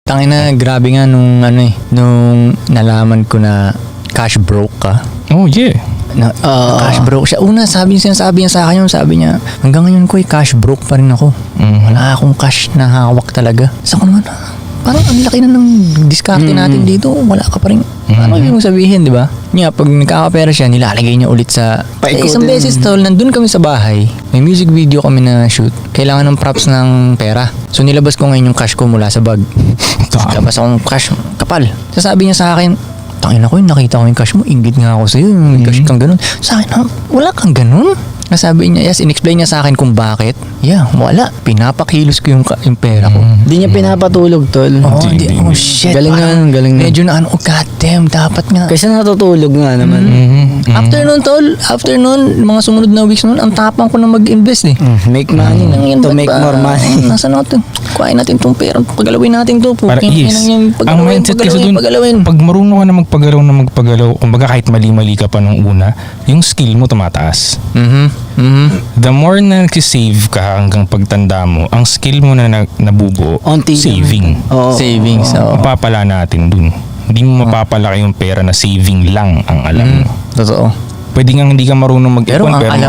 Tangina, grabe nga nung nung nalaman ko na cash broke ka. Oh, yeah. Cash broke siya. Una, sinasabi niya sa akin sabi niya, hanggang ngayon ko cash broke pa rin ako. Wala akong cash na hawak talaga. Sa ko naman, parang ang laki na ng diskarte natin dito. Wala ka pa rin. Ano yung sabihin, di ba? Nga, pag nagkakapera siya, nilalagay niya ulit sa... isang beses tol, nandun kami sa bahay. May music video kami na shoot. Kailangan ng props ng pera. So nilabas ko ngayon yung cash ko mula sa bag. Labas akong cash, kapal. Sasabi niya sa akin, tangina ko yun, nakita ko yung cash mo, inggit nga ako sa'yo, yung cash kang ganun. Sa akin, wala kang ganun. Nasabi niya, in-explain niya sa akin kung bakit. Yeah, wala. Pinapakilos ko yung pera ko. Di niya pinapatulog, tol. Oh, shit. Galing nga, galing na. Medyo na god damn, dapat nga. Kasi natutulog nga naman. After nun, mga sumunod na weeks nun, ang tapang ko na mag-invest eh. Make money to make more money. Nasa natin? Kuhain natin tong pera. Pagalawin natin to. Para ang mindset kasi dun, pag marunong ka na magpagalaw, kumbaga kahit mali-mali ka pa nung una, yung skill mo tumataas. The more na nag-save ka hanggang pagtanda mo, ang skill mo na nabubuo, saving. Savings. Mapapala natin dun. Hindi mo mapapalaki yung pera na saving lang ang alam mo. Totoo. Pwede nga hindi ka marunong mag-ipon, pero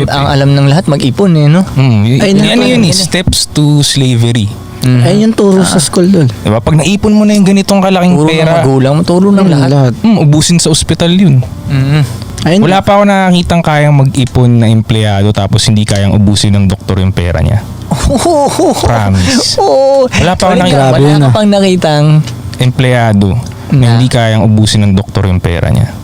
ang alam ng lahat mag-ipon eh, no? Ano yun eh, steps to slavery. Ayun yung turo sa school doon. Diba? Pag naipon mo na yung ganitong kalaking Turo pera, ng magulang mo, turo ng lahat. ubusin sa ospital yun. Wala pa ako nakakitang kayang mag-ipon na empleyado tapos hindi kayang ubusin ng doktor yung pera niya. Promise. Wala pa ako Wala ka pang nakitang empleyado na hindi kayang ubusin ng doktor yung pera niya.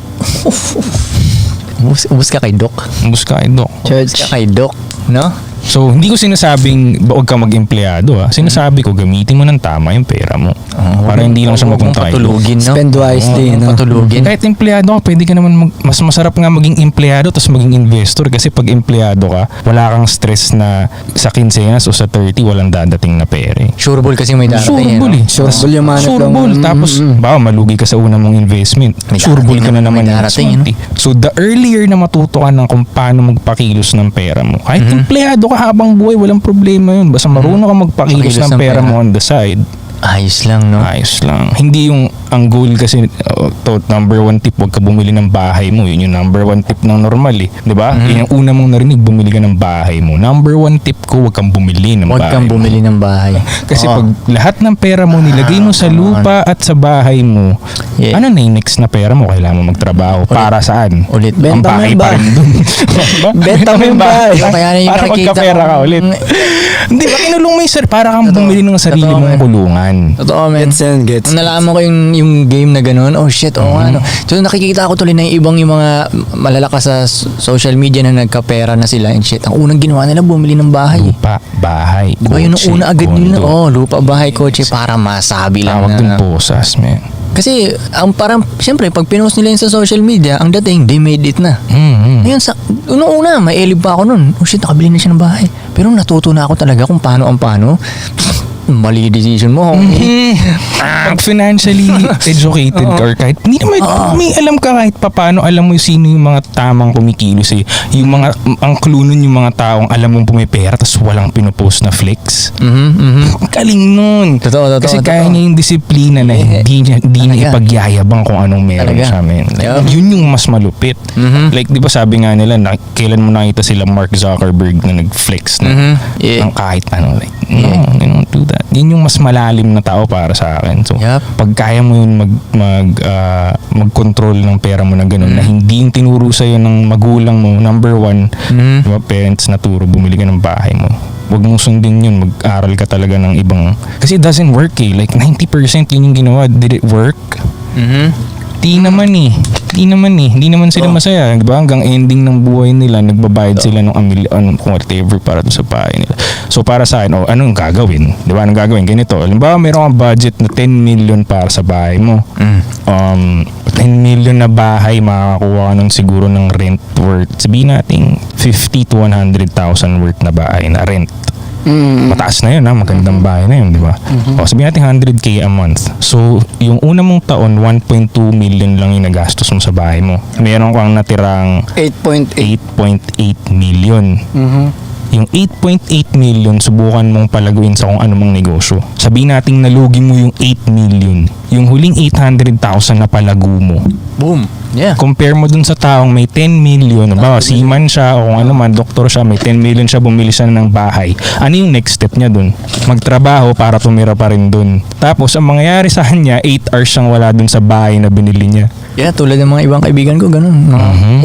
ubus ka kay Doc. Ubus ka kay Doc. Ubus ka kay Doc, no? So, hindi ko sinasabing huwag ka mag-empleyado Sinasabi ko, gamitin mo ng tama yung pera mo. Para hindi lang siya mapunta kay Doc. Spend wisely, no? Patulugin. Kahit empleyado ka, pwede ka naman mas masarap nga maging empleyado tapos maging investor kasi pag empleyado ka, wala kang stress na sa 15 o sa 30 walang dadating na pera. Sureball kasi may darating. Sureball yung manat lang. Sureball. Tapos, malugi ka sa una mong investment. Sureball ka na naman yung darating. So, the earlier na matuto ka ng kung paano magpakilos ng pera mo, kahit empleyado ka habang buhay, walang problema yun. Basta marunong ka magpakilos ng pera mo on the side. Ayos lang, no? Ayos lang. Hindi yung ang goal kasi number one tip, huwag ka bumili ng bahay mo. Yun yung number one tip ng normal eh. Diba? Yun yung una mong narinig, bumili ka ng bahay mo. Number one tip ko, huwag kang bumili ng bahay. Huwag kang bumili ng bahay. Kasi pag lahat ng pera mo nilagay mo sa lupa at sa bahay mo, ano na yung next na pera mo? Kailangan mo magtrabaho. Para saan? Ulit. Ang bahay pa rin dun. Benta mo yung bahay. Para magkapera ka ulit. Hindi ba kinulong mo yung para kang bumili ng sarili mong kulungan. Totoo, man. Gets. Nalaman ko yung game na gano'n. Oh shit, ano. So nakikita ko tuloy na yung mga malalakas sa social media na nagkapera na sila and shit. Ang unang ginawa nila, bumili ng bahay. Lupa, bahay, diba yun ang una agad nila? Lupa, bahay, kotse, para masabi lang tawag dun posas, man. Kasi, parang, siyempre, pag pinost nila yun sa social media, ang dating, they made it na. Ngayon, una, may elib pa ako nun. Oh shit, nakabili na siya ng bahay. Pero natuto na ako talaga kung paano ang paano. Mali decision mo. Pag financially educated ka or kahit hindi naman may alam ka kahit paano, alam mo sino yung mga tamang kumikilos eh. Yung mga ang clue nun yung mga taong alam mong pumipera tapos walang pinopost na flex. Galing nun. Totoo. Kasi kaya niya yung disiplina na hindi niya ipagyayabang kung anong meron sa amin. Like, yun yung mas malupit. Like di ba sabi nga nila kailan mo nakita sila Mark Zuckerberg na nag-flex na ang kahit ano like they don't do that. Yun yung mas malalim na tao para sa akin. So, pag kaya mo yun mag-control ng pera mo na gano'n, na hindi yung tinuro sa'yo ng magulang mo, number one, diba, parents na turo, bumili ka ng bahay mo. Huwag mong sundin yun, mag-aral ka talaga ng ibang, kasi it doesn't work eh. Like 90% yun yung ginawa. Did it work? Di naman hindi naman sila masaya, di ba? Hanggang ending ng buhay nila nagbabayad sila ng whatever para sa bahay nila. So para sa akin, anong gagawin? Di ba? Anong gagawin? Ganito, halimbawa meron kang budget na 10 million para sa bahay mo. 10 million na bahay, makakakuha ka nun siguro ng rent worth, sabihin natin 50 to 100,000 worth na bahay na rent. Mataas na yun, magandang bahay na yun, di ba? O sabihin natin 100k a month. So yung una mong taon 1.2 million lang yung nagastos mo sa bahay mo. Meron kang natirang 8.8 million. Yung yung 8.8 million subukan mong palaguin sa kung anumang negosyo. Sabihin nating nalugi mo yung 8 million. Yung huling 800,000 na palago mo. Boom. Yeah. Compare mo dun sa taong may 10 million, ba, seaman siya o kung ano man, doktor siya, may 10 million siya, bumili siya ng bahay. Ano yung next step niya dun? Magtrabaho para tumira pa rin dun. Tapos, ang mangyayari sa kanya, 8 hours siyang wala dun sa bahay na binili niya. Yeah, tulad ng mga ibang kaibigan ko, ganun.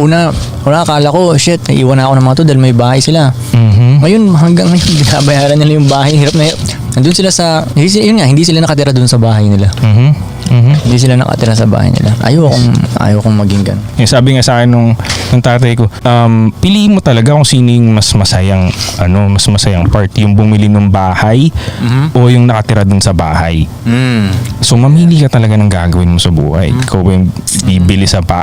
Una, akala ko, shit, naiwan na ako ng mga to dahil may bahay sila. Ngayon, hanggang ngayon, binabayaran nila yung bahay. Hirap na hirap. Nandun sila sa, hindi sila nakatira dun sa bahay nila. Hindi sila nakatira sa bahay nila. Ayokong maging ganun. Yung sabi nga sa akin nung tatay ko, piliin mo talaga kung sino yung mas masayang part, yung bumili ng bahay o yung nakatira dun sa bahay. So mamili ka talaga ng gagawin mo sa buhay. Ikaw ba yung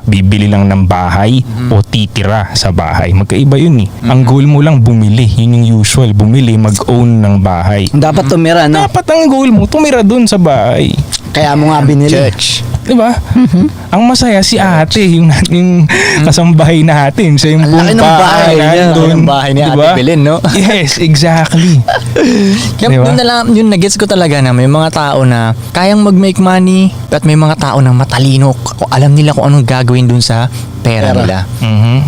bibili lang ng bahay o titira sa bahay? Magkaiba yun eh. Ang goal mo lang bumili. Yun yung usual, bumili, mag-own ng bahay. Dapat tumira, no? Dapat ang goal mo, tumira dun sa bahay. Kaya mo nga binili. Church. Diba? Ang masaya si ate, yung kasambahay natin. Siya yung Ang laki buong ng bahay niya. nandun. Ang bahay ni Ate Belen, no? Yes, exactly. Kaya Diba? doon na lang, yun nagets ko talaga na may mga tao na kayang mag-make money at may mga tao na matalino. Alam nila kung anong gagawin dun sa pera nila.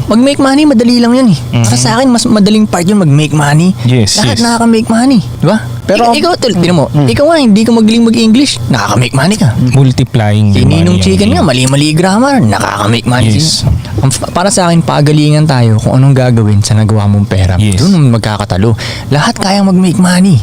Mag-make money, madali lang yun eh. Para sa akin, mas madaling part yun mag-make money. Yes, Lahat yes. nakaka-make money. Diba? Pero- ikaw, tinan mo, ikaw nga, hindi ka magaling mag-English, nakaka-make money ka. Multiplying Si yung Ninong money Chicken yan. nga, mali-mali grammar, nakaka-make money. Yes. Para sa akin, pagalingan tayo kung anong gagawin sa nagawa mong pera. Yes. Doon magkakatalo. Lahat kayang mag-make money.